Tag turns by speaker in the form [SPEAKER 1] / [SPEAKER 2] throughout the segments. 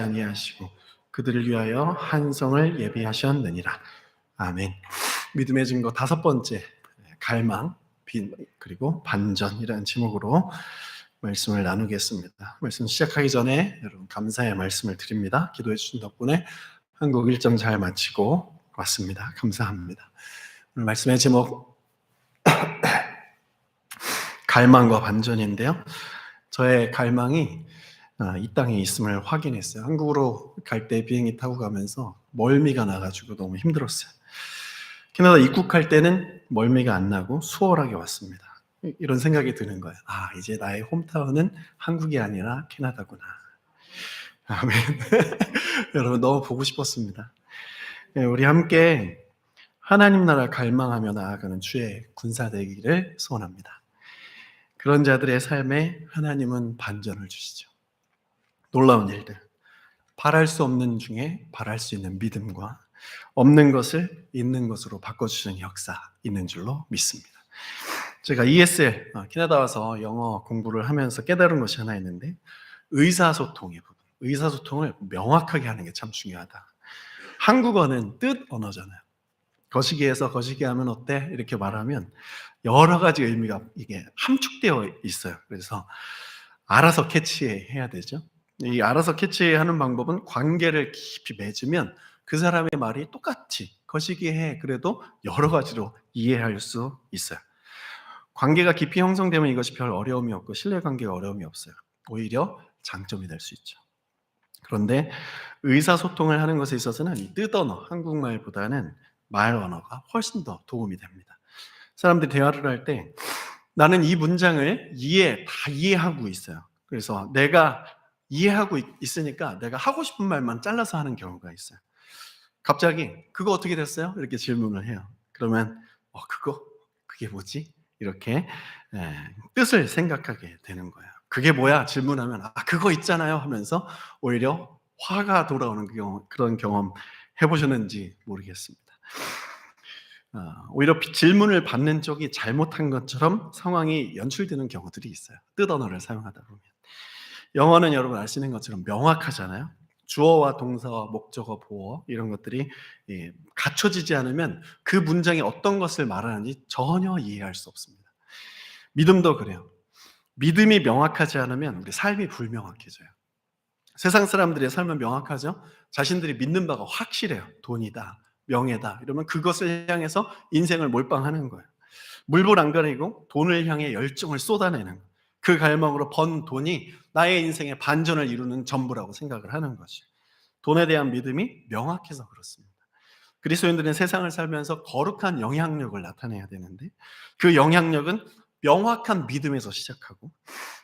[SPEAKER 1] 아니하시고 그들을 위하여 한성을 예비하셨느니라. 아멘. 믿음의 증거 다섯 번째, 갈망, 그리고 반전이라는 제목으로 말씀을 나누겠습니다. 말씀 시작하기 전에 여러분 감사의 말씀을 드립니다. 기도해 주신 덕분에 한국 일정 잘 마치고 왔습니다. 감사합니다. 오늘 말씀의 제목 갈망과 반전인데요. 저의 갈망이 이 땅에 있음을 확인했어요. 한국으로 갈 때 비행기 타고 가면서 멀미가 나가지고 너무 힘들었어요. 캐나다 입국할 때는 멀미가 안 나고 수월하게 왔습니다. 이런 생각이 드는 거예요. 이제 나의 홈타운은 한국이 아니라 캐나다구나. 아멘. 여러분 너무 보고 싶었습니다. 우리 함께 하나님 나라 갈망하며 나아가는 주의 군사 되기를 소원합니다. 그런 자들의 삶에 하나님은 반전을 주시죠. 놀라운 일들, 바랄 수 없는 중에 바랄 수 있는 믿음과 없는 것을 있는 것으로 바꿔주시는 역사 있는 줄로 믿습니다. 제가 ESL, 캐나다 와서 영어 공부를 하면서 깨달은 것이 하나 있는데 의사소통의 부분, 의사소통을 명확하게 하는 게 참 중요하다. 한국어는 뜻 언어잖아요. 거시기에서 거시기 하면 어때? 이렇게 말하면 여러 가지 의미가 이게 함축되어 있어요. 그래서 알아서 캐치해야 되죠. 이 알아서 캐치하는 방법은 관계를 깊이 맺으면 그 사람의 말이 똑같이 거시기해 그래도 여러 가지로 이해할 수 있어요. 관계가 깊이 형성되면 이것이 별 어려움이 없고 신뢰관계가 어려움이 없어요. 오히려 장점이 될 수 있죠. 그런데 의사소통을 하는 것에 있어서는 이 뜻언어, 한국말보다는 말 언어가 훨씬 더 도움이 됩니다. 사람들이 대화를 할 때 나는 이 문장을 다 이해하고 있어요. 그래서 내가 이해하고 있으니까 내가 하고 싶은 말만 잘라서 하는 경우가 있어요. 갑자기 그거 어떻게 됐어요? 이렇게 질문을 해요. 그러면 그게 뭐지? 이렇게 뜻을 생각하게 되는 거예요. 그게 뭐야? 질문하면 그거 있잖아요 하면서 오히려 화가 돌아오는 그런 경험 해보셨는지 모르겠습니다. 오히려 질문을 받는 쪽이 잘못한 것처럼 상황이 연출되는 경우들이 있어요. 뜻 언어를 사용하다 보면. 영어는 여러분 아시는 것처럼 명확하잖아요. 주어와 동사와 목적어, 보어 이런 것들이 갖춰지지 않으면 그 문장이 어떤 것을 말하는지 전혀 이해할 수 없습니다. 믿음도 그래요. 믿음이 명확하지 않으면 우리 삶이 불명확해져요. 세상 사람들의 삶은 명확하죠? 자신들이 믿는 바가 확실해요. 돈이다, 명예다 이러면 그것을 향해서 인생을 몰빵하는 거예요. 물불 안 가리고 돈을 향해 열정을 쏟아내는 거예요. 그 갈망으로 번 돈이 나의 인생의 반전을 이루는 전부라고 생각을 하는 것이. 돈에 대한 믿음이 명확해서 그렇습니다. 그리스도인들은 세상을 살면서 거룩한 영향력을 나타내야 되는데 그 영향력은 명확한 믿음에서 시작하고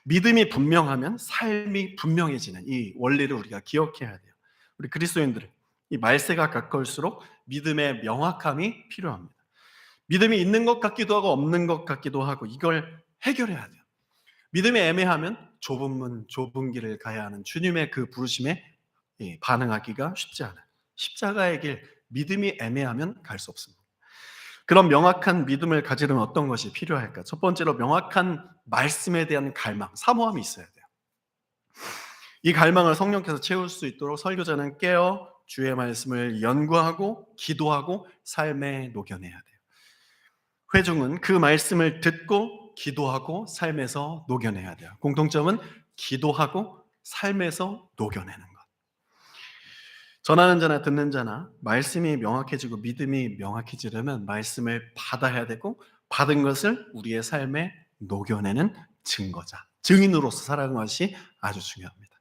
[SPEAKER 1] 믿음이 분명하면 삶이 분명해지는 이 원리를 우리가 기억해야 돼요. 우리 그리스도인들은 이 말세가 가까울수록 믿음의 명확함이 필요합니다. 믿음이 있는 것 같기도 하고 없는 것 같기도 하고 이걸 해결해야 돼요. 믿음이 애매하면 좁은 문, 좁은 길을 가야 하는 주님의 그 부르심에 반응하기가 쉽지 않아요. 십자가의 길, 믿음이 애매하면 갈 수 없습니다. 그런 명확한 믿음을 가지려면 어떤 것이 필요할까? 첫 번째로 명확한 말씀에 대한 갈망, 사모함이 있어야 돼요. 이 갈망을 성령께서 채울 수 있도록 설교자는 깨어 주의 말씀을 연구하고 기도하고 삶에 녹여내야 돼요. 회중은 그 말씀을 듣고 기도하고 삶에서 녹여내야 돼요. 공통점은 기도하고 삶에서 녹여내는 것. 전하는 자나 듣는 자나 말씀이 명확해지고 믿음이 명확해지려면 말씀을 받아야 되고 받은 것을 우리의 삶에 녹여내는 증거자, 증인으로서 살아가는 것이 아주 중요합니다.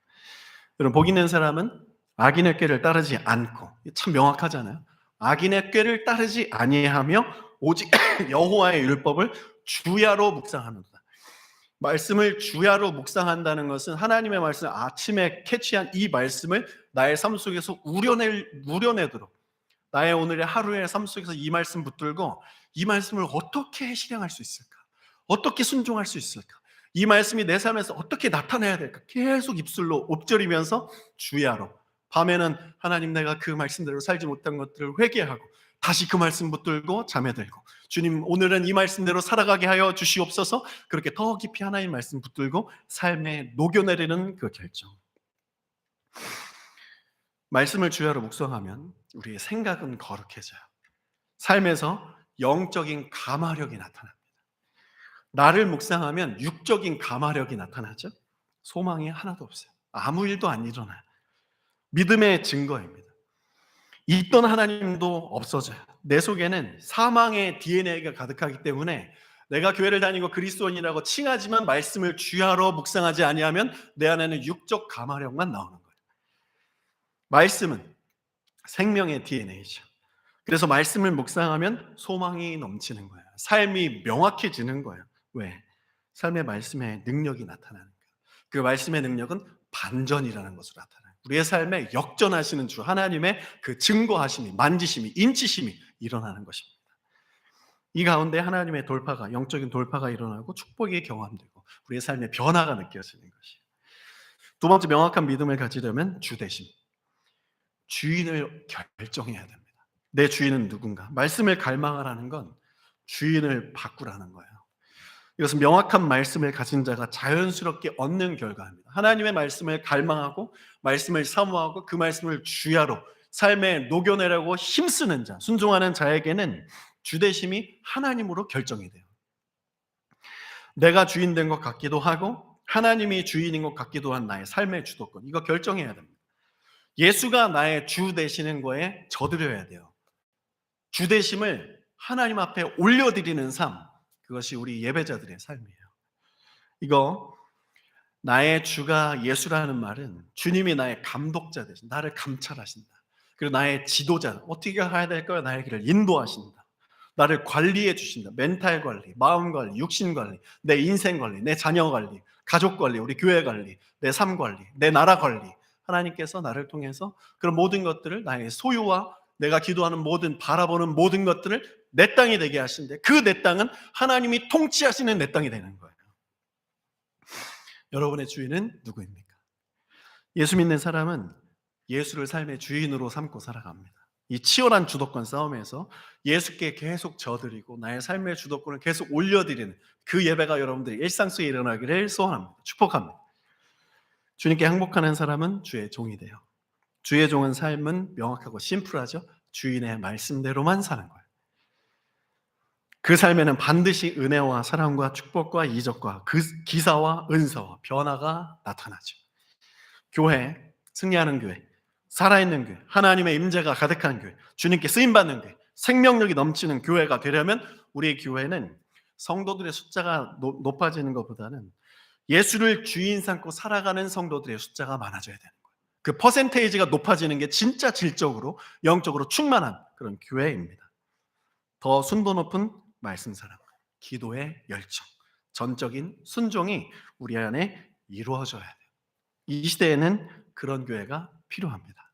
[SPEAKER 1] 여러분, 복 있는 사람은 악인의 꾀를 따르지 않고, 참 명확하잖아요. 악인의 꾀를 따르지 아니하며 오직 여호와의 율법을 주야로 묵상하는도다. 말씀을 주야로 묵상한다는 것은 하나님의 말씀을 아침에 캐치한 이 말씀을 나의 삶 속에서 우려내도록 나의 오늘의 하루의 삶 속에서 이 말씀 붙들고 이 말씀을 어떻게 실행할 수 있을까? 어떻게 순종할 수 있을까? 이 말씀이 내 삶에서 어떻게 나타나야 될까? 계속 입술로 엎드리면서 주야로, 밤에는 하나님 내가 그 말씀대로 살지 못한 것들을 회개하고 다시 그 말씀 붙들고 잠에 들고 주님 오늘은 이 말씀대로 살아가게 하여 주시옵소서. 그렇게 더 깊이 하나님 말씀 붙들고 삶에 녹여내리는 그 결정. 말씀을 주야로 묵상하면 우리의 생각은 거룩해져요. 삶에서 영적인 감화력이 나타납니다. 나를 묵상하면 육적인 감화력이 나타나죠. 소망이 하나도 없어요. 아무 일도 안 일어나요. 믿음의 증거입니다. 있던 하나님도 없어져요. 내 속에는 사망의 DNA가 가득하기 때문에 내가 교회를 다니고 그리스도인이라고 칭하지만 말씀을 주야로 묵상하지 아니하면 내 안에는 육적 감화력만 나오는 거예요. 말씀은 생명의 DNA죠. 그래서 말씀을 묵상하면 소망이 넘치는 거예요. 삶이 명확해지는 거예요. 왜? 삶의 말씀의 능력이 나타나니까. 그 말씀의 능력은 반전이라는 것으로 나타나요. 우리의 삶에 역전하시는 주 하나님의 그 증거하심이, 만지심이, 인치심이 일어나는 것입니다. 이 가운데 하나님의 돌파가, 영적인 돌파가 일어나고 축복이 경험되고 우리의 삶의 변화가 느껴지는 것이에요. 두 번째, 명확한 믿음을 가지려면 주되심. 주인을 결정해야 됩니다. 내 주인은 누군가? 말씀을 갈망하라는 건 주인을 바꾸라는 거예요. 이것은 명확한 말씀을 가진 자가 자연스럽게 얻는 결과입니다. 하나님의 말씀을 갈망하고 말씀을 사모하고 그 말씀을 주야로 삶에 녹여내려고 힘쓰는 자, 순종하는 자에게는 주대심이 하나님으로 결정이 돼요. 내가 주인 된 것 같기도 하고 하나님이 주인인 것 같기도 한 나의 삶의 주도권, 이거 결정해야 됩니다. 예수가 나의 주 되시는 거에 저드려야 돼요. 주대심을 하나님 앞에 올려드리는 삶, 그것이 우리 예배자들의 삶이에요. 이거 나의 주가 예수라는 말은 주님이 나의 감독자 되신, 나를 감찰하신다. 그리고 나의 지도자, 어떻게 해야 될까요? 나의 길을 인도하신다. 나를 관리해 주신다. 멘탈 관리, 마음 관리, 육신 관리, 내 인생 관리, 내 자녀 관리, 가족 관리, 우리 교회 관리, 내 삶 관리, 내 나라 관리. 하나님께서 나를 통해서 그런 모든 것들을 나의 소유와 내가 기도하는 모든, 바라보는 모든 것들을 내 땅이 되게 하신데 그 내 땅은 하나님이 통치하시는 내 땅이 되는 거예요. 여러분의 주인은 누구입니까? 예수 믿는 사람은 예수를 삶의 주인으로 삼고 살아갑니다. 이 치열한 주도권 싸움에서 예수께 계속 져드리고 나의 삶의 주도권을 계속 올려드리는 그 예배가 여러분들이 일상 속에 일어나기를 소원합니다. 축복합니다. 주님께 항복하는 사람은 주의 종이 돼요. 주의 종은 삶은 명확하고 심플하죠. 주인의 말씀대로만 사는 거예요. 그 삶에는 반드시 은혜와 사랑과 축복과 이적과 그 기사와 은사와 변화가 나타나죠. 교회, 승리하는 교회, 살아있는 교회, 하나님의 임재가 가득한 교회, 주님께 쓰임받는 교회, 생명력이 넘치는 교회가 되려면 우리의 교회는 성도들의 숫자가 높아지는 것보다는 예수를 주인 삼고 살아가는 성도들의 숫자가 많아져야 되는 거예요. 그 퍼센테이지가 높아지는 게 진짜 질적으로, 영적으로 충만한 그런 교회입니다. 더 순도 높은 말씀 사랑, 기도의 열정, 전적인 순종이 우리 안에 이루어져야 돼요. 이 시대에는 그런 교회가 필요합니다.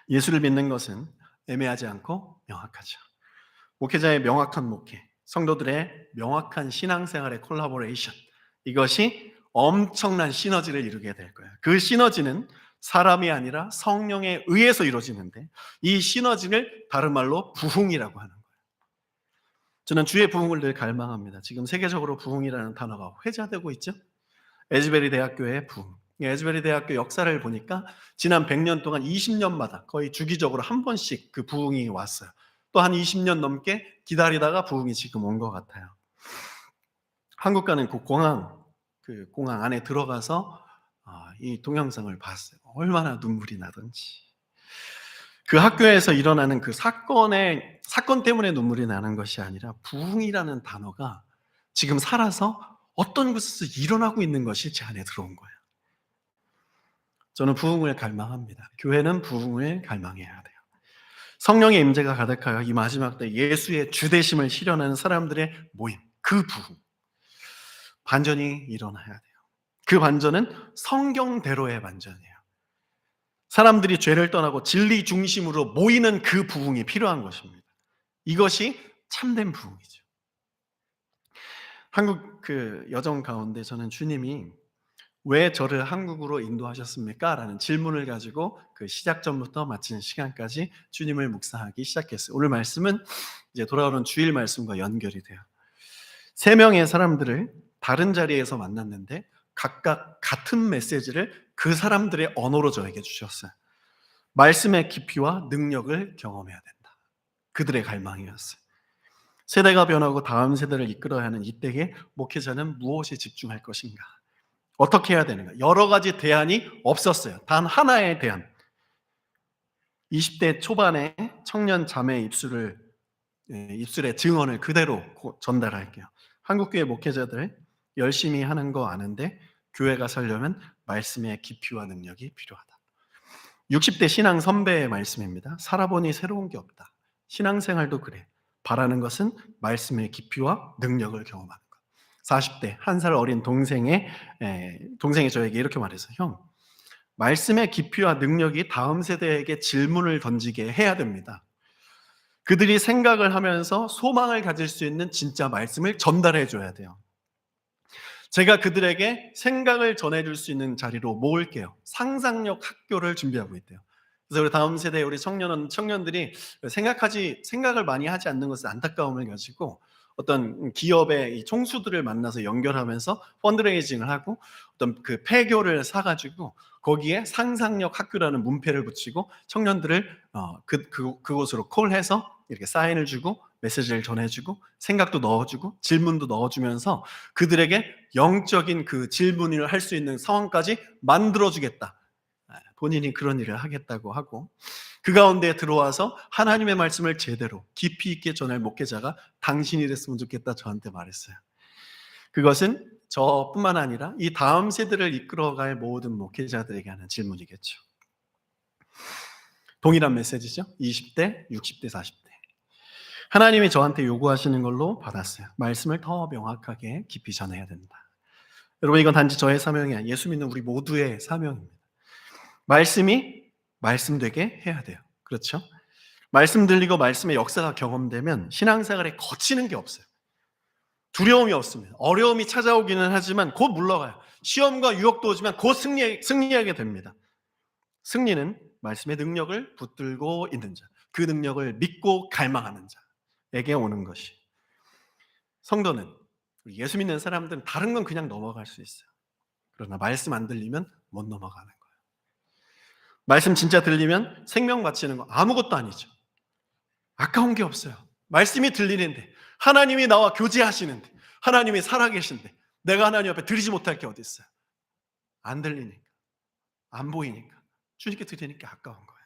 [SPEAKER 1] 예수를 믿는 것은 애매하지 않고 명확하죠. 목회자의 명확한 목회, 성도들의 명확한 신앙생활의 콜라보레이션, 이것이 엄청난 시너지를 이루게 될 거예요. 그 시너지는 사람이 아니라 성령에 의해서 이루어지는데 이 시너지를 다른 말로 부흥이라고 하는 거예요. 저는 주의 부흥을 늘 갈망합니다. 지금 세계적으로 부흥이라는 단어가 회자되고 있죠. 에즈베리 대학교의 부흥. 에즈베리 대학교 역사를 보니까 지난 100년 동안 20년마다 거의 주기적으로 한 번씩 그 부흥이 왔어요. 또 한 20년 넘게 기다리다가 부흥이 지금 온 것 같아요. 한국 가는 그 공항 안에 들어가서 이 동영상을 봤어요. 얼마나 눈물이 나던지. 그 학교에서 일어나는 그 사건 때문에 눈물이 나는 것이 아니라 부흥이라는 단어가 지금 살아서 어떤 곳에서 일어나고 있는 것이 제 안에 들어온 거예요. 저는 부흥을 갈망합니다. 교회는 부흥을 갈망해야 돼요. 성령의 임재가 가득하여 이 마지막 때 예수의 주되심을 실현하는 사람들의 모임, 그 부흥. 반전이 일어나야 돼요. 그 반전은 성경대로의 반전이에요. 사람들이 죄를 떠나고 진리 중심으로 모이는 그 부흥이 필요한 것입니다. 이것이 참된 부흥이죠. 한국 그 여정 가운데 저는 주님이 왜 저를 한국으로 인도하셨습니까? 라는 질문을 가지고 그 시작 전부터 마치는 시간까지 주님을 묵상하기 시작했어요. 오늘 말씀은 이제 돌아오는 주일 말씀과 연결이 돼요. 3명의 사람들을 다른 자리에서 만났는데 각각 같은 메시지를 그 사람들의 언어로 저에게 주셨어요. 말씀의 깊이와 능력을 경험해야 된다. 그들의 갈망이었어요. 세대가 변하고 다음 세대를 이끌어야 하는 이때에 목회자는 무엇에 집중할 것인가? 어떻게 해야 되는가? 여러 가지 대안이 없었어요. 단 하나의 대안. 20대 초반에 청년 자매 입술의 증언을 그대로 전달할게요. 한국교회 목회자들 열심히 하는 거 아는데 교회가 살려면 말씀의 깊이와 능력이 필요하다. 60대 신앙 선배의 말씀입니다. 살아보니 새로운 게 없다. 신앙생활도 그래. 바라는 것은 말씀의 깊이와 능력을 경험하는 것. 40대 한 살 어린 동생이 저에게 이렇게 말했어요. 형, 말씀의 깊이와 능력이 다음 세대에게 질문을 던지게 해야 됩니다. 그들이 생각을 하면서 소망을 가질 수 있는 진짜 말씀을 전달해 줘야 돼요. 제가 그들에게 생각을 전해줄 수 있는 자리로 모을게요. 상상력 학교를 준비하고 있대요. 그래서 우리 다음 세대 우리 청년들이 생각을 많이 하지 않는 것은 안타까움을 가지고 어떤 기업의 이 총수들을 만나서 연결하면서 펀드레이징을 하고 어떤 그 폐교를 사가지고 거기에 상상력 학교라는 문패를 붙이고 청년들을 그곳으로 콜해서 이렇게 사인을 주고 메시지를 전해주고 생각도 넣어주고 질문도 넣어주면서 그들에게 영적인 그 질문을 할 수 있는 상황까지 만들어주겠다. 본인이 그런 일을 하겠다고 하고 그 가운데 들어와서 하나님의 말씀을 제대로 깊이 있게 전할 목회자가 당신이 됐으면 좋겠다 저한테 말했어요. 그것은 저뿐만 아니라 이 다음 세대를 이끌어갈 모든 목회자들에게 하는 질문이겠죠. 동일한 메시지죠. 20대, 60대, 40대. 하나님이 저한테 요구하시는 걸로 받았어요. 말씀을 더 명확하게 깊이 전해야 된다. 여러분, 이건 단지 저의 사명이 아니라 예수 믿는 우리 모두의 사명입니다. 말씀이 말씀되게 해야 돼요. 그렇죠? 말씀 들리고 말씀의 역사가 경험되면 신앙생활에 거치는 게 없어요. 두려움이 없습니다. 어려움이 찾아오기는 하지만 곧 물러가요. 시험과 유혹도 오지만 곧 승리하게 됩니다. 승리는 말씀의 능력을 붙들고 있는 자, 그 능력을 믿고 갈망하는 자에게 오는 것이. 성도는, 예수 믿는 사람들은 다른 건 그냥 넘어갈 수 있어요. 그러나 말씀 안 들리면 못 넘어가는 거예요. 말씀 진짜 들리면 생명 바치는 거 아무것도 아니죠. 아까운 게 없어요. 말씀이 들리는데, 하나님이 나와 교제하시는데, 하나님이 살아계신데 내가 하나님 앞에 드리지 못할 게 어디 있어요? 안 들리니까, 안 보이니까, 주님께 드리니까 아까운 거예요.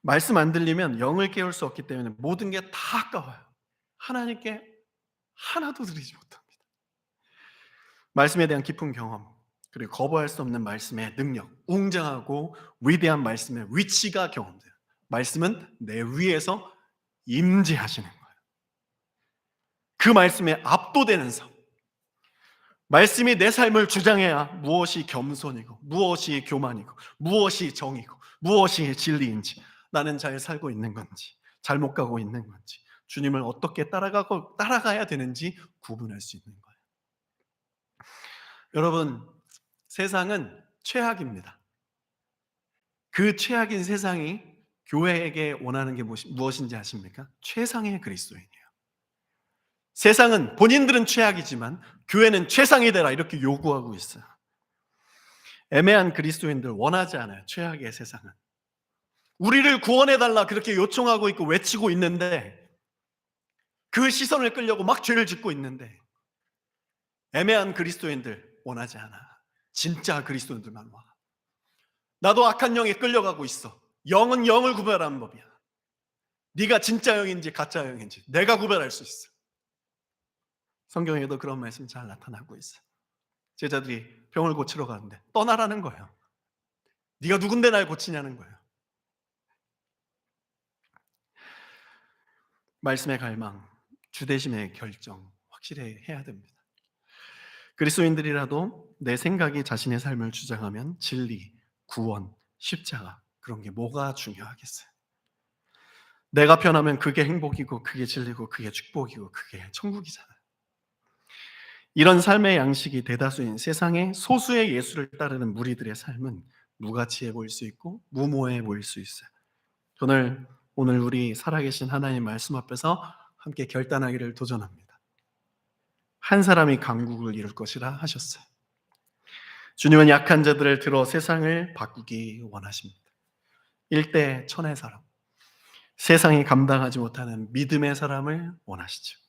[SPEAKER 1] 말씀 안 들리면 영을 깨울 수 없기 때문에 모든 게 다 아까워요. 하나님께 하나도 드리지 못합니다. 말씀에 대한 깊은 경험, 그리고 거부할 수 없는 말씀의 능력, 웅장하고 위대한 말씀의 위치가 경험돼요. 말씀은 내 위에서 임재하시는 거예요. 그 말씀에 압도되는 삶. 말씀이 내 삶을 주장해야 무엇이 겸손이고 무엇이 교만이고 무엇이 정이고 무엇이 진리인지, 나는 잘 살고 있는 건지 잘못 가고 있는 건지, 주님을 어떻게 따라가야 되는지 구분할 수 있는 거예요. 여러분, 세상은 최악입니다. 그 최악인 세상이 교회에게 원하는 게 무엇인지 아십니까? 최상의 그리스도인이에요. 세상은 본인들은 최악이지만 교회는 최상이 되라 이렇게 요구하고 있어요. 애매한 그리스도인들 원하지 않아요. 최악의 세상은. 우리를 구원해달라 그렇게 요청하고 있고 외치고 있는데, 그 시선을 끌려고 막 죄를 짓고 있는데, 애매한 그리스도인들 원하지 않아. 진짜 그리스도인들만 와. 나도 악한 영에 끌려가고 있어. 영은 영을 구별하는 법이야. 네가 진짜 영인지 가짜 영인지 내가 구별할 수 있어. 성경에도 그런 말씀 잘 나타나고 있어요. 제자들이 병을 고치러 가는데 떠나라는 거예요. 네가 누군데 날 고치냐는 거예요. 말씀의 갈망, 주대심의 결정 확실히 해야 됩니다. 그리스도인들이라도 내 생각이 자신의 삶을 주장하면 진리, 구원, 십자가, 그런 게 뭐가 중요하겠어요? 내가 편하면 그게 행복이고 그게 진리고 그게 축복이고 그게 천국이잖아요. 이런 삶의 양식이 대다수인 세상의 소수의 예수를 따르는 무리들의 삶은 무가치해 보일 수 있고 무모해 보일 수 있어요. 오늘 우리 살아계신 하나님 말씀 앞에서 함께 결단하기를 도전합니다. 한 사람이 강국을 이룰 것이라 하셨어요. 주님은 약한 자들을 들어 세상을 바꾸기 원하십니다. 일대 천의 사람, 세상이 감당하지 못하는 믿음의 사람을 원하시죠.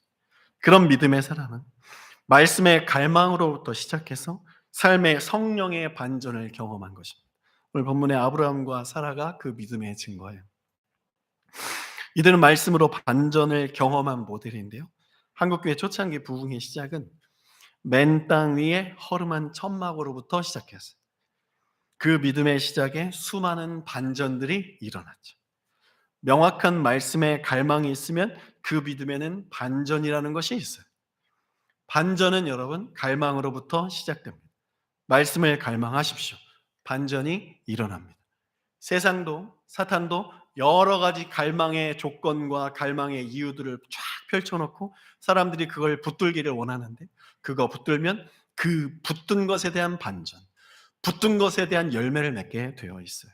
[SPEAKER 1] 그런 믿음의 사람은 말씀의 갈망으로부터 시작해서 삶의 성령의 반전을 경험한 것입니다. 오늘 본문의 아브라함과 사라가 그 믿음의 증거예요. 이들은 말씀으로 반전을 경험한 모델인데요. 한국교회 초창기 부흥의 시작은 맨 땅 위에 허름한 천막으로부터 시작했어요. 그 믿음의 시작에 수많은 반전들이 일어났죠. 명확한 말씀의 갈망이 있으면 그 믿음에는 반전이라는 것이 있어요. 반전은 여러분 갈망으로부터 시작됩니다. 말씀을 갈망하십시오. 반전이 일어납니다. 세상도 사탄도 여러 가지 갈망의 조건과 갈망의 이유들을 쫙 펼쳐놓고 사람들이 그걸 붙들기를 원하는데, 그거 붙들면 그 붙든 것에 대한 반전, 붙든 것에 대한 열매를 맺게 되어 있어요.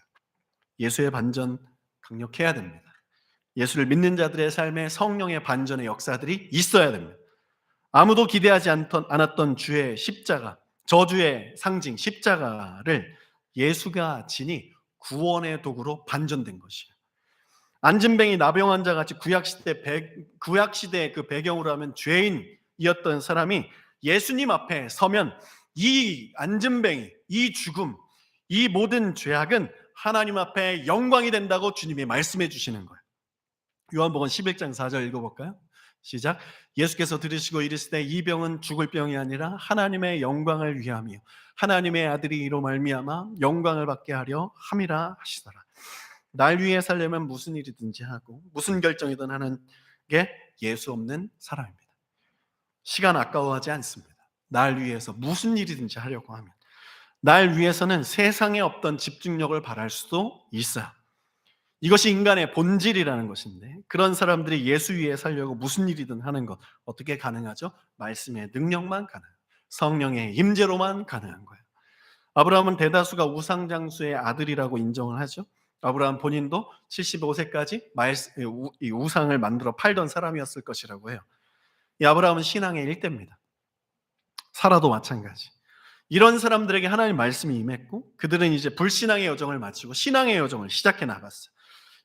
[SPEAKER 1] 예수의 반전 강력해야 됩니다. 예수를 믿는 자들의 삶에 성령의 반전의 역사들이 있어야 됩니다. 아무도 기대하지 않았던 주의 십자가, 저주의 상징 십자가를 예수가 지니 구원의 도구로 반전된 것이에요. 안진뱅이 나병 환자 같이 구약시대의 그 배경으로 하면 죄인이었던 사람이 예수님 앞에 서면 이 안진뱅이, 이 죽음, 이 모든 죄악은 하나님 앞에 영광이 된다고 주님이 말씀해 주시는 거예요. 요한복음 11장 4절 읽어볼까요? 시작. 예수께서 들으시고 이르시되 이 병은 죽을 병이 아니라 하나님의 영광을 위함이요 하나님의 아들이 이로 말미암아 영광을 받게 하려 함이라 하시더라. 날 위해 살려면 무슨 일이든지 하고 무슨 결정이든 하는 게 예수 없는 사람입니다. 시간 아까워하지 않습니다. 날 위해서 무슨 일이든지 하려고 하면, 날 위해서는 세상에 없던 집중력을 바랄 수도 있어요. 이것이 인간의 본질이라는 것인데, 그런 사람들이 예수 위에 살려고 무슨 일이든 하는 것, 어떻게 가능하죠? 말씀의 능력만 가능해요. 성령의 임재로만 가능한 거예요. 아브라함은 대다수가 우상장수의 아들이라고 인정을 하죠. 아브라함 본인도 75세까지 이 우상을 만들어 팔던 사람이었을 것이라고 해요. 이 아브라함은 신앙의 일대입니다. 사라도 마찬가지. 이런 사람들에게 하나님 말씀이 임했고, 그들은 이제 불신앙의 여정을 마치고 신앙의 여정을 시작해 나갔어요.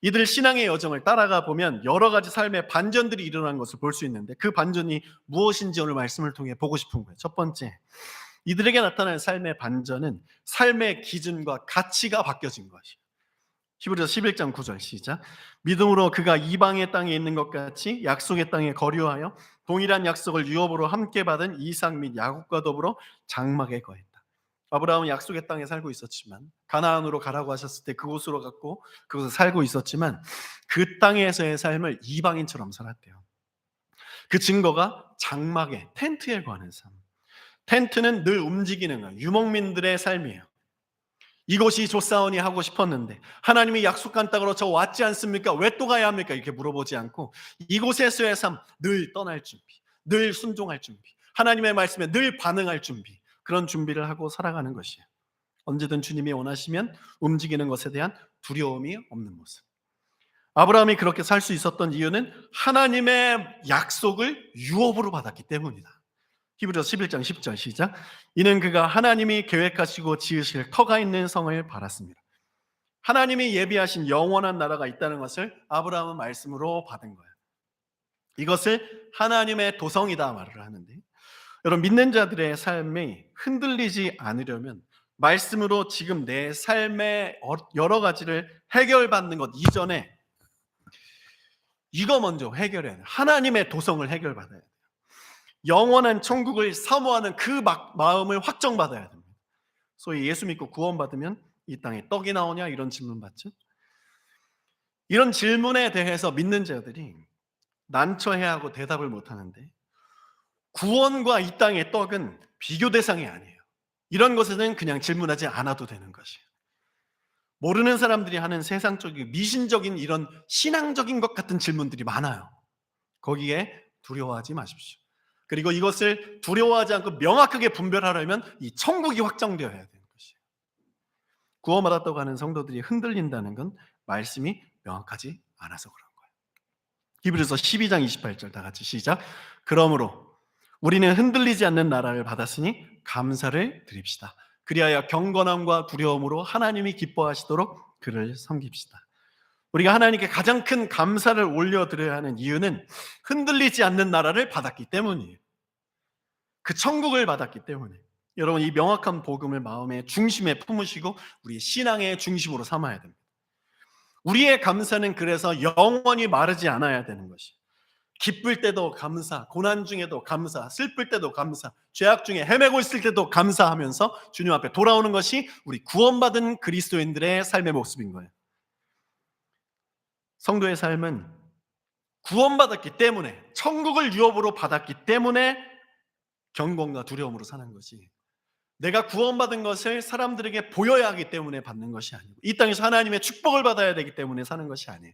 [SPEAKER 1] 이들 신앙의 여정을 따라가 보면 여러 가지 삶의 반전들이 일어난 것을 볼 수 있는데, 그 반전이 무엇인지 오늘 말씀을 통해 보고 싶은 거예요. 첫 번째, 이들에게 나타난 삶의 반전은 삶의 기준과 가치가 바뀌어진 것이에요. 히브리서 11장 9절 시작. 믿음으로 그가 이방의 땅에 있는 것 같이 약속의 땅에 거류하여 동일한 약속을 유업으로 함께 받은 이삭 및 야곱과 더불어 장막에 거했다. 아브라함은 약속의 땅에 살고 있었지만, 가나안으로 가라고 하셨을 때 그곳으로 갔고 그곳에 살고 있었지만, 그 땅에서의 삶을 이방인처럼 살았대요. 그 증거가 장막에, 텐트에 거하는 삶. 텐트는 늘 움직이는 거예요. 유목민들의 삶이에요. 이곳이 좋사오니 하고 싶었는데 하나님이 약속한 땅으로 저 왔지 않습니까? 왜 또 가야 합니까? 이렇게 물어보지 않고 이곳에서의 삶, 늘 떠날 준비, 늘 순종할 준비, 하나님의 말씀에 늘 반응할 준비, 그런 준비를 하고 살아가는 것이에요. 언제든 주님이 원하시면 움직이는 것에 대한 두려움이 없는 모습. 아브라함이 그렇게 살 수 있었던 이유는 하나님의 약속을 유업으로 받았기 때문이다. 히브리서 11장 10절 시작. 이는 그가 하나님이 계획하시고 지으실 터가 있는 성을 바랐습니다. 하나님이 예비하신 영원한 나라가 있다는 것을 아브라함은 말씀으로 받은 거예요. 이것을 하나님의 도성이다 말을 하는데, 여러분, 믿는 자들의 삶이 흔들리지 않으려면 말씀으로 지금 내 삶의 여러 가지를 해결받는 것 이전에 이거 먼저 해결해야 돼요. 하나님의 도성을 해결받아야 돼요. 영원한 천국을 사모하는 그 마음을 확정받아야 됩니다. 소위 예수 믿고 구원받으면 이 땅에 떡이 나오냐 이런 질문 받죠. 이런 질문에 대해서 믿는 자들이 난처해하고 대답을 못하는데, 구원과 이 땅의 떡은 비교 대상이 아니에요. 이런 것에는 그냥 질문하지 않아도 되는 것이에요. 모르는 사람들이 하는 세상적인 미신적인 이런 신앙적인 것 같은 질문들이 많아요. 거기에 두려워하지 마십시오. 그리고 이것을 두려워하지 않고 명확하게 분별하려면 이 천국이 확정되어야 되는 것이에요. 구원받았다고 하는 성도들이 흔들린다는 건 말씀이 명확하지 않아서 그런 거예요. 히브리서 12장 28절 다 같이 시작. 그러므로 우리는 흔들리지 않는 나라를 받았으니 감사를 드립시다. 그리하여 경건함과 두려움으로 하나님이 기뻐하시도록 그를 섬깁시다. 우리가 하나님께 가장 큰 감사를 올려드려야 하는 이유는 흔들리지 않는 나라를 받았기 때문이에요. 그 천국을 받았기 때문에. 여러분, 이 명확한 복음을 마음의 중심에 품으시고 우리 신앙의 중심으로 삼아야 됩니다. 우리의 감사는 그래서 영원히 마르지 않아야 되는 것이. 기쁠 때도 감사, 고난 중에도 감사, 슬플 때도 감사, 죄악 중에 헤매고 있을 때도 감사하면서 주님 앞에 돌아오는 것이 우리 구원받은 그리스도인들의 삶의 모습인 거예요. 성도의 삶은 구원받았기 때문에, 천국을 유업으로 받았기 때문에 경건과 두려움으로 사는 것이, 내가 구원받은 것을 사람들에게 보여야 하기 때문에 받는 것이 아니고, 이 땅에서 하나님의 축복을 받아야 되기 때문에 사는 것이 아니에요.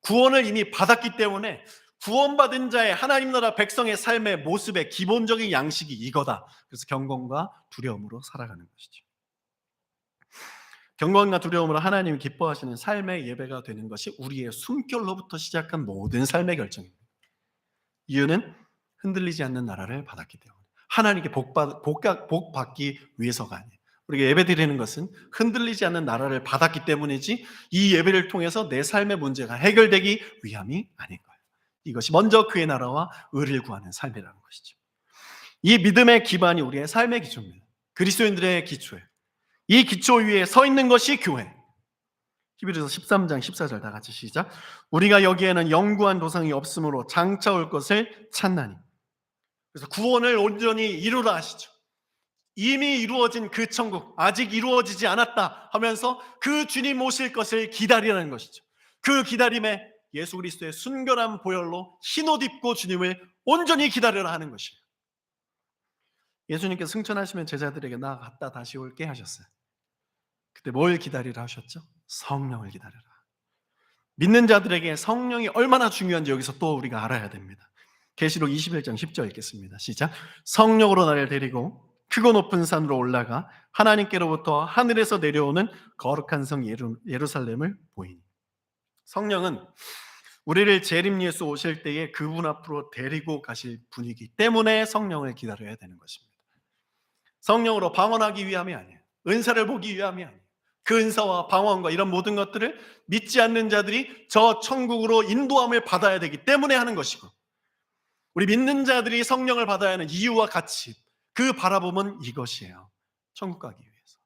[SPEAKER 1] 구원을 이미 받았기 때문에 구원받은 자의 하나님 나라 백성의 삶의 모습의 기본적인 양식이 이거다. 그래서 경건과 두려움으로 살아가는 것이죠. 경건과 두려움으로 하나님이 기뻐하시는 삶의 예배가 되는 것이 우리의 숨결로부터 시작한 모든 삶의 결정입니다. 이유는 흔들리지 않는 나라를 받았기 때문에, 하나님께 복받기 위해서가 아니에요. 우리가 예배 드리는 것은 흔들리지 않는 나라를 받았기 때문이지, 이 예배를 통해서 내 삶의 문제가 해결되기 위함이 아닌 거예요. 이것이 먼저 그의 나라와 의를 구하는 삶이라는 것이죠. 이 믿음의 기반이 우리의 삶의 기초입니다. 그리스도인들의 기초예요. 이 기초 위에 서 있는 것이 교회. 히브리서 13장 14절 다 같이 시작. 우리가 여기에는 영구한 도상이 없으므로 장차 올 것을 찾나니. 그래서 구원을 온전히 이루라 하시죠. 이미 이루어진 그 천국, 아직 이루어지지 않았다 하면서 그 주님 오실 것을 기다리라는 것이죠. 그 기다림에 예수 그리스도의 순결한 보혈로 흰옷 입고 주님을 온전히 기다리라 하는 것이에요. 예수님께서 승천하시면 제자들에게 나 갔다 다시 올게 하셨어요. 그때 뭘 기다리라 하셨죠? 성령을 기다려라. 믿는 자들에게 성령이 얼마나 중요한지 여기서 또 우리가 알아야 됩니다. 계시록 21장 10절 읽겠습니다. 시작. 성령으로 나를 데리고 크고 높은 산으로 올라가 하나님께로부터 하늘에서 내려오는 거룩한 성 예루살렘을 보이니. 성령은 우리를 재림 예수 오실 때에 그분 앞으로 데리고 가실 분이기 때문에 성령을 기다려야 되는 것입니다. 성령으로 방언하기 위함이 아니에요. 은사를 보기 위함이 아니에요. 그 은사와 방언과 이런 모든 것들을 믿지 않는 자들이 저 천국으로 인도함을 받아야 되기 때문에 하는 것이고, 우리 믿는 자들이 성령을 받아야 하는 이유와 가치, 그 바라봄은 이것이에요. 천국 가기 위해서.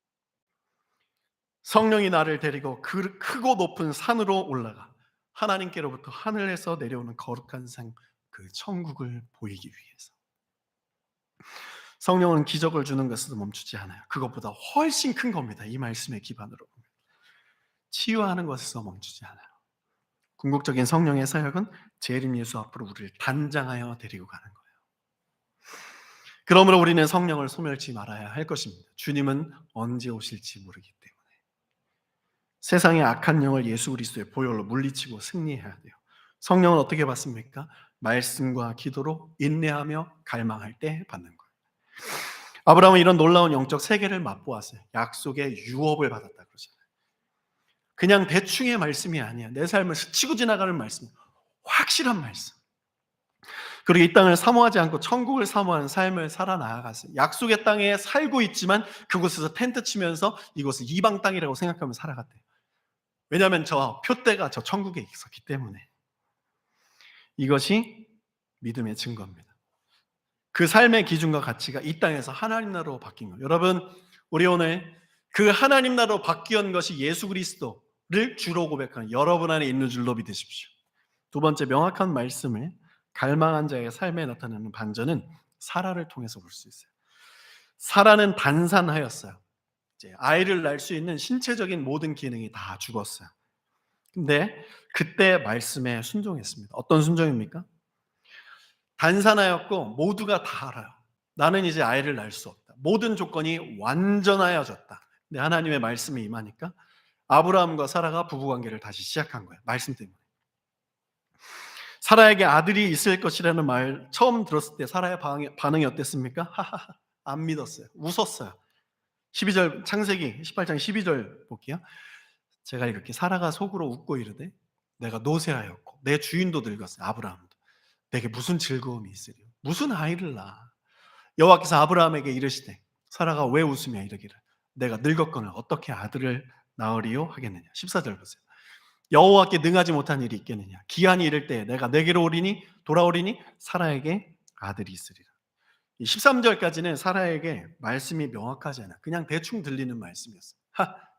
[SPEAKER 1] 성령이 나를 데리고 그 크고 높은 산으로 올라가 하나님께로부터 하늘에서 내려오는 거룩한 상, 그 천국을 보이기 위해서. 성령은 기적을 주는 것에서 멈추지 않아요. 그것보다 훨씬 큰 겁니다. 이 말씀의 기반으로 보면. 치유하는 것에서 멈추지 않아요. 궁극적인 성령의 사역은 재림 예수 앞으로 우리를 단장하여 데리고 가는 거예요. 그러므로 우리는 성령을 소멸치 말아야 할 것입니다. 주님은 언제 오실지 모르기 때문에. 세상의 악한 영을 예수 그리스도의 보혈로 물리치고 승리해야 돼요. 성령은 어떻게 받습니까? 말씀과 기도로 인내하며 갈망할 때 받는 거예요. 아브라함은 이런 놀라운 영적 세계를 맛보았어요. 약속의 유업을 받았다 그러잖아요. 그냥 대충의 말씀이 아니야. 내 삶을 스치고 지나가는 말씀, 확실한 말씀. 그리고 이 땅을 사모하지 않고 천국을 사모하는 삶을 살아나갔어요. 약속의 땅에 살고 있지만 그곳에서 텐트 치면서 이곳은 이방 땅이라고 생각하며 살아갔대요. 왜냐하면 저 표대가 저 천국에 있었기 때문에. 이것이 믿음의 증거입니다. 그 삶의 기준과 가치가 이 땅에서 하나님 나라로 바뀐 거예요. 여러분, 우리 오늘 그 하나님 나라로 바뀌었던 것이 예수 그리스도를 주로 고백하는 여러분 안에 있는 줄로 믿으십시오. 두 번째, 명확한 말씀을 갈망한 자의 삶에 나타나는 반전은 사라를 통해서 볼 수 있어요. 사라는 단산하였어요. 이제 아이를 낳을 수 있는 신체적인 모든 기능이 다 죽었어요. 근데 그때 말씀에 순종했습니다. 어떤 순종입니까? 단산하였고 모두가 다 알아요. 나는 이제 아이를 낳을 수 없다. 모든 조건이 완전하여졌다. 근데 하나님의 말씀이 임하니까 아브라함과 사라가 부부관계를 다시 시작한 거예요. 말씀 때문에. 사라에게 아들이 있을 것이라는 말 처음 들었을 때 사라의 반응이 어땠습니까? 하하하, 안 믿었어요. 웃었어요. 12절 창세기 18장 12절 볼게요. 제가 이렇게 사라가 속으로 웃고 이르되 내가 노쇠하였고 내 주인도 늙었어요. 아브라함도. 내게 무슨 즐거움이 있으리요? 무슨 아이를 낳아? 여호와께서 아브라함에게 이르시되 사라가 왜 웃으며 이르기를 내가 늙었거늘 어떻게 아들을 낳으리요 하겠느냐. 14절 보세요. 여호와께 능하지 못한 일이 있겠느냐. 기한이 이를 때 내가 내게로 오리니 돌아오리니 사라에게 아들이 있으리라. 이 13절까지는 사라에게 말씀이 명확하지 않아. 그냥 대충 들리는 말씀이었어요.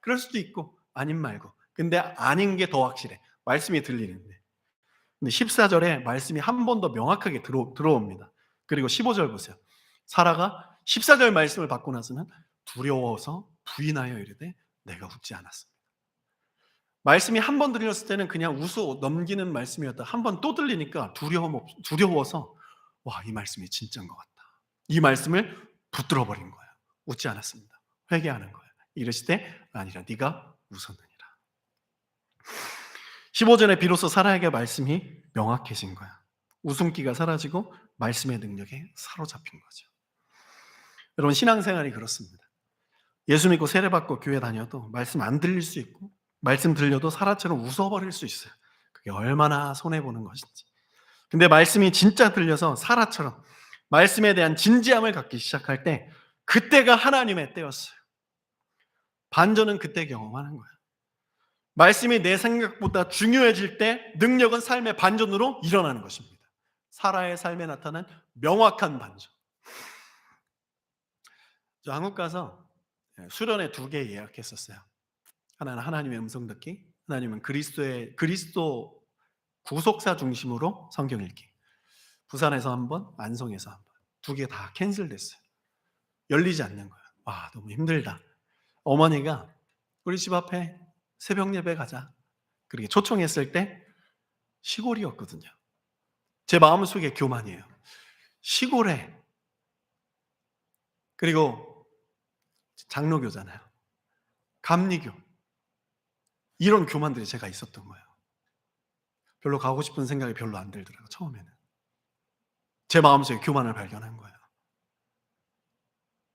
[SPEAKER 1] 그럴 수도 있고 아님 말고. 근데 아닌 게 더 확실해. 말씀이 들리는데. 근데 14절에 말씀이 한 번 더 명확하게 들어옵니다. 그리고 15절 보세요. 사라가 14절 말씀을 받고 나서는 두려워서 부인하여 이르되 내가 웃지 않았습니다. 말씀이 한 번 들렸을 때는 그냥 웃어 넘기는 말씀이었다. 한 번 또 들리니까 두려워서 와, 이 말씀이 진짜인 것 같다. 이 말씀을 붙들어 버린 거예요. 웃지 않았습니다. 회개하는 거예요. 이르시되 아니라 네가 웃었느니라. 15절에 비로소 사라에게 말씀이 명확해진 거야. 웃음기가 사라지고 말씀의 능력에 사로잡힌 거죠. 여러분, 신앙생활이 그렇습니다. 예수 믿고 세례받고 교회 다녀도 말씀 안 들릴 수 있고 말씀 들려도 사라처럼 웃어버릴 수 있어요. 그게 얼마나 손해보는 것인지. 근데 말씀이 진짜 들려서 사라처럼 말씀에 대한 진지함을 갖기 시작할 때 그때가 하나님의 때였어요. 반전은 그때 경험하는 거예요. 말씀이 내 생각보다 중요해질 때 능력은 삶의 반전으로 일어나는 것입니다. 사라의 삶에 나타난 명확한 반전. 저 한국 가서 수련회 2개 예약했었어요. 하나는 하나님의 음성 듣기, 하나님은 그리스도 구속사 중심으로 성경 읽기. 부산에서 한 번, 안성에서 한 번. 2개 다 캔슬됐어요. 열리지 않는 거예요. 와, 너무 힘들다. 어머니가 우리 집 앞에 새벽 예배 가자. 그렇게 초청했을 때 시골이었거든요. 제 마음속에 교만이에요. 시골에. 그리고 장로교잖아요. 감리교. 이런 교만들이 제가 있었던 거예요. 별로 가고 싶은 생각이 별로 안 들더라고요. 처음에는. 제 마음속에 교만을 발견한 거예요.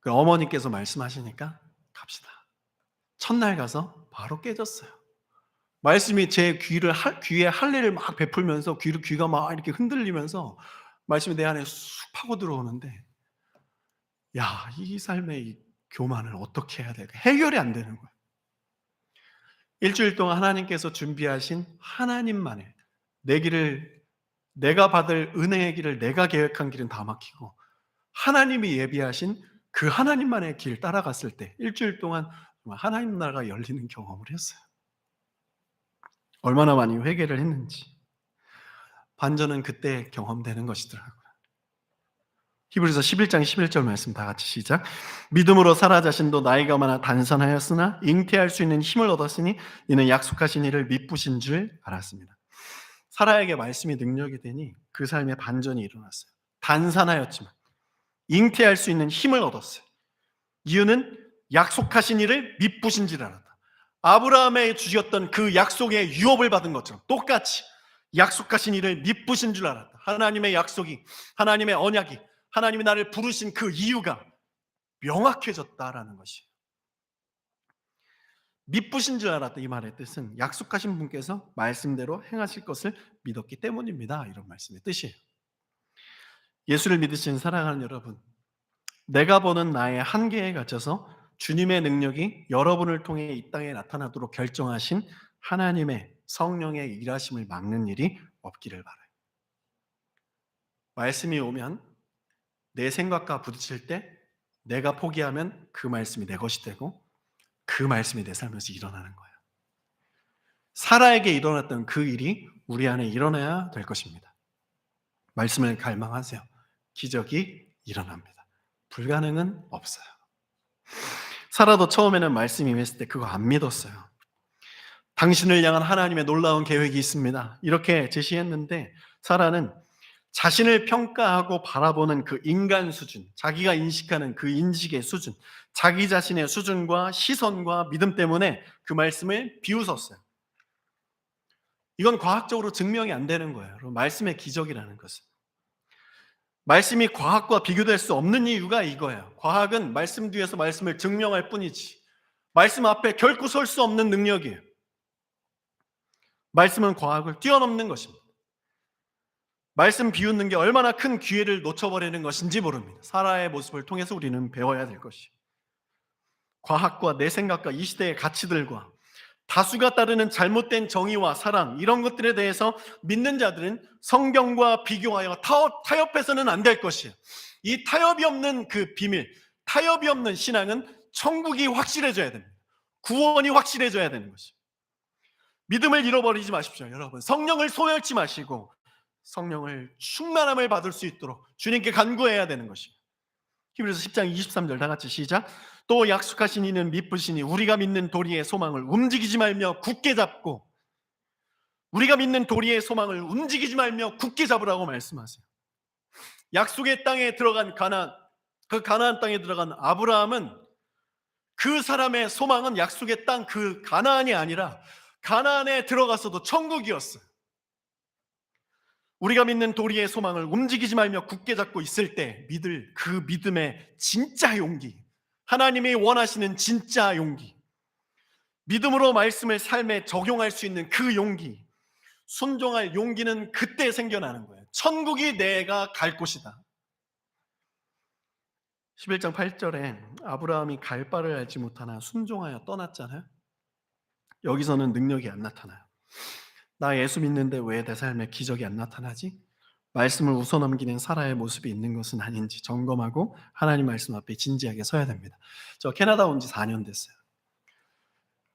[SPEAKER 1] 그 어머니께서 말씀하시니까 갑시다. 첫날 가서 바로 깨졌어요. 말씀이 제 귀에 할례를 막 베풀면서 귀가 막 이렇게 흔들리면서 말씀이 내 안에 쑥 파고 들어오는데, 야, 이 삶의 이 교만을 어떻게 해야 될까? 해결이 안 되는 거예요. 일주일 동안 하나님께서 준비하신 하나님만의 내가 받을 은혜의 길을 내가 계획한 길은 다 막히고 하나님이 예비하신 그 하나님만의 길 따라갔을 때 일주일 동안 하나님 나라가 열리는 경험을 했어요. 얼마나 많이 회개를 했는지. 반전은 그때 경험되는 것이더라고요. 히브리서 11장 11절 말씀 다 같이 시작. 믿음으로 사라 자신도 나이가 많아 단선하였으나 잉태할 수 있는 힘을 얻었으니 이는 약속하신 이를 미쁘신 줄 알았습니다. 사라에게 말씀이 능력이 되니 그 삶에 반전이 일어났어요. 단산하였지만 잉태할 수 있는 힘을 얻었어요. 이유는 약속하신 이를 미쁘신 줄 알았다. 아브라함에 주셨던 그 약속의 유업을 받은 것처럼 똑같이 약속하신 이를 미쁘신 줄 알았다. 하나님의 약속이, 하나님의 언약이, 하나님이 나를 부르신 그 이유가 명확해졌다라는 것이에요. 미쁘신 줄 알았다. 이 말의 뜻은 약속하신 분께서 말씀대로 행하실 것을 믿었기 때문입니다. 이런 말씀의 뜻이에요. 예수를 믿으신 사랑하는 여러분, 내가 보는 나의 한계에 갇혀서 주님의 능력이 여러분을 통해 이 땅에 나타나도록 결정하신 하나님의 성령의 일하심을 막는 일이 없기를 바라요. 말씀이 오면 내 생각과 부딪힐 때 내가 포기하면 그 말씀이 내 것이 되고 그 말씀이 내 삶에서 일어나는 거예요. 사라에게 일어났던 그 일이 우리 안에 일어나야 될 것입니다. 말씀을 갈망하세요. 기적이 일어납니다. 불가능은 없어요. 사라도 처음에는 말씀이 임했을 때 그거 안 믿었어요. 당신을 향한 하나님의 놀라운 계획이 있습니다. 이렇게 제시했는데 사라는 자신을 평가하고 바라보는 그 인간 수준, 자기가 인식하는 그 인식의 수준, 자기 자신의 수준과 시선과 믿음 때문에 그 말씀을 비웃었어요. 이건 과학적으로 증명이 안 되는 거예요. 말씀의 기적이라는 것은. 말씀이 과학과 비교될 수 없는 이유가 이거예요. 과학은 말씀 뒤에서 말씀을 증명할 뿐이지 말씀 앞에 결코 설 수 없는 능력이에요. 말씀은 과학을 뛰어넘는 것입니다. 말씀 비웃는 게 얼마나 큰 기회를 놓쳐버리는 것인지 모릅니다. 사라의 모습을 통해서 우리는 배워야 될 것이. 과학과 내 생각과 이 시대의 가치들과 다수가 따르는 잘못된 정의와 사랑, 이런 것들에 대해서 믿는 자들은 성경과 비교하여 타협해서는 안 될 것이에요. 이 타협이 없는 그 비밀, 타협이 없는 신앙은 천국이 확실해져야 됩니다. 구원이 확실해져야 되는 것이에요. 믿음을 잃어버리지 마십시오, 여러분. 성령을 소멸치 마시고 성령을 충만함을 받을 수 있도록 주님께 간구해야 되는 것이에요. 히브리서 10장 23절 다 같이 시작. 또 약속하신 이는 미쁘시니 우리가 믿는 도리의 소망을 움직이지 말며 굳게 잡고, 우리가 믿는 도리의 소망을 움직이지 말며 굳게 잡으라고 말씀하세요. 약속의 땅에 들어간 그 가나안 땅에 들어간 아브라함은, 그 사람의 소망은 약속의 땅 그 가나안이 아니라 가나안에 들어가서도 천국이었어요. 우리가 믿는 도리의 소망을 움직이지 말며 굳게 잡고 있을 때 믿을 그 믿음의 진짜 용기, 하나님이 원하시는 진짜 용기, 믿음으로 말씀을 삶에 적용할 수 있는 그 용기, 순종할 용기는 그때 생겨나는 거예요. 천국이 내가 갈 곳이다. 11장 8절에 아브라함이 갈 바를 알지 못하나 순종하여 떠났잖아요. 여기서는 능력이 안 나타나요. 나 예수 믿는데 왜 내 삶에 기적이 안 나타나지? 말씀을 웃어넘기는 사라의 모습이 있는 것은 아닌지 점검하고 하나님 말씀 앞에 진지하게 서야 됩니다. 저 캐나다 온 지 4년 됐어요.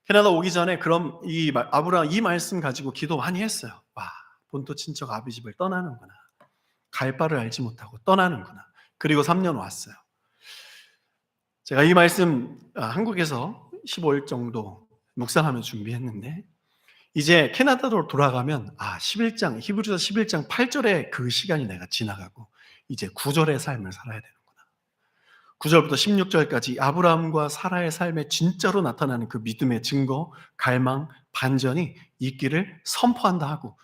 [SPEAKER 1] 캐나다 오기 전에 그럼 아브라함 이 말씀 가지고 기도 많이 했어요. 와, 본토 친척 아비 집을 떠나는구나. 갈 바를 알지 못하고 떠나는구나. 그리고 3년 왔어요. 제가 이 말씀 한국에서 15일 정도 묵상하며 준비했는데, 이제 캐나다로 돌아가면 11장 히브리서 11장 8절의 그 시간이 내가 지나가고 이제 9절의 삶을 살아야 되는구나. 9절부터 16절까지 아브라함과 사라의 삶에 진짜로 나타나는 그 믿음의 증거, 갈망, 반전이 있기를 선포한다 하고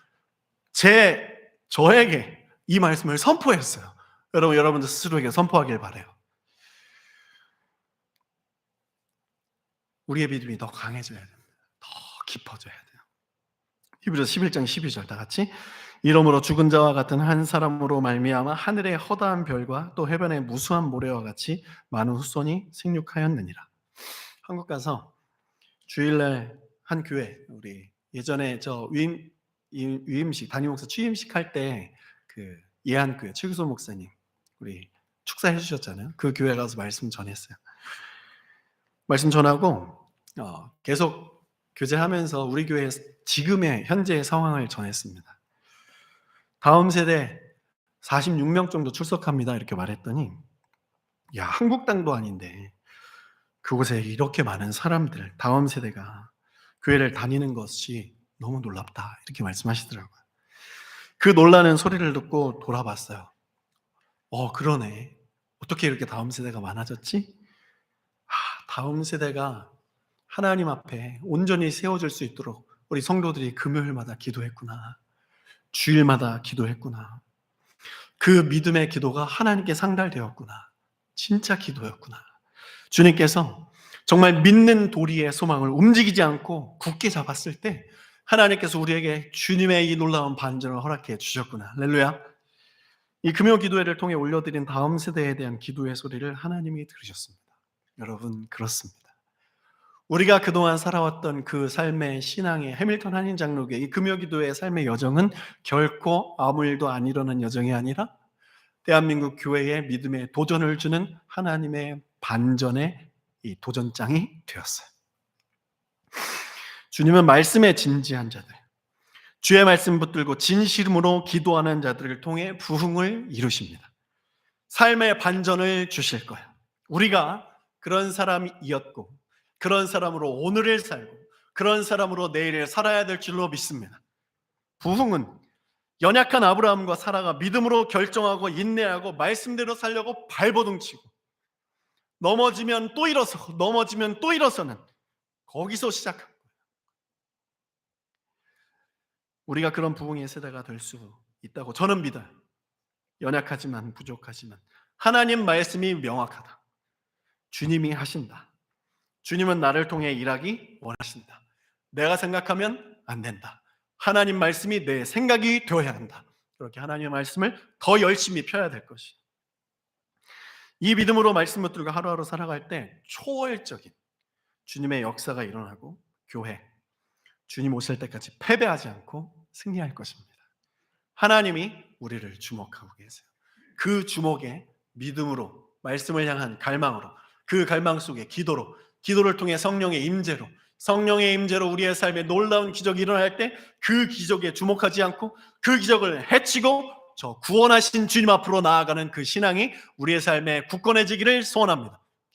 [SPEAKER 1] 저에게 이 말씀을 선포했어요. 여러분들 스스로에게 선포하길 바라요. 우리의 믿음이 더 강해져야 됩니다. 더 깊어져야 돼요. 히브리서 11장 12절 다 같이. 이러므로 죽은 자와 같은 한 사람으로 말미암아 하늘의 허다한 별과 또 해변의 무수한 모래와 같이 많은 후손이 생육하였느니라. 한국 가서 주일날 한 교회, 우리 예전에 저 위임식 담임목사 취임식 할 때 그 예한교회 최규소 목사님 우리 축사해 주셨잖아요. 그 교회 가서 말씀 전했어요. 말씀 전하고 계속 교제하면서 우리 교회 지금의 현재의 상황을 전했습니다. 다음 세대 46명 정도 출석합니다 이렇게 말했더니, 야, 한국 땅도 아닌데 그곳에 이렇게 많은 사람들, 다음 세대가 교회를 다니는 것이 너무 놀랍다 이렇게 말씀하시더라고요. 그 놀라는 소리를 듣고 돌아봤어요. 그러네. 어떻게 이렇게 다음 세대가 많아졌지? 다음 세대가 하나님 앞에 온전히 세워질 수 있도록 우리 성도들이 금요일마다 기도했구나. 주일마다 기도했구나. 그 믿음의 기도가 하나님께 상달되었구나. 진짜 기도였구나. 주님께서 정말 믿는 도리의 소망을 움직이지 않고 굳게 잡았을 때 하나님께서 우리에게 주님의 이 놀라운 반전을 허락해 주셨구나. 할렐루야. 이 금요 기도회를 통해 올려드린 다음 세대에 대한 기도의 소리를 하나님이 들으셨습니다. 여러분, 그렇습니다. 우리가 그동안 살아왔던 그 삶의 신앙의 해밀턴 한인 장로교의 이 금요 기도의 삶의 여정은 결코 아무 일도 안 일어난 여정이 아니라 대한민국 교회의 믿음의 도전을 주는 하나님의 반전의 이 도전장이 되었어요. 주님은 말씀에 진지한 자들, 주의 말씀 붙들고 진실음으로 기도하는 자들을 통해 부흥을 이루십니다. 삶의 반전을 주실 거예요. 우리가 그런 사람이었고 그런 사람으로 오늘을 살고 그런 사람으로 내일을 살아야 될 줄로 믿습니다. 부흥은 연약한 아브라함과 사라가 믿음으로 결정하고 인내하고 말씀대로 살려고 발버둥치고 넘어지면 또 일어서고 넘어지면 또 일어서는 거기서 시작한 거예요. 우리가 그런 부흥의 세대가 될 수 있다고 저는 믿어요. 연약하지만 부족하지만 하나님 말씀이 명확하다. 주님이 하신다. 주님은 나를 통해 일하기 원하신다. 내가 생각하면 안 된다. 하나님 말씀이 내 생각이 되어야 한다. 그렇게 하나님의 말씀을 더 열심히 펴야 될 것이. 이 믿음으로 말씀 붙들고 하루하루 살아갈 때 초월적인 주님의 역사가 일어나고 교회, 주님 오실 때까지 패배하지 않고 승리할 것입니다. 하나님이 우리를 주목하고 계세요. 그 주목에 믿음으로, 말씀을 향한 갈망으로, 그 갈망 속에 기도로, 기도를 통해 성령의 임재로, 성령의 임재로 우리의 삶에 놀라운 기적이 일어날 때 그 기적에 주목하지 않고 그 기적을 해치고 저 구원하신 주님 앞으로 나아가는 그 신앙이 우리의 삶에 굳건해지기를 소원합니다.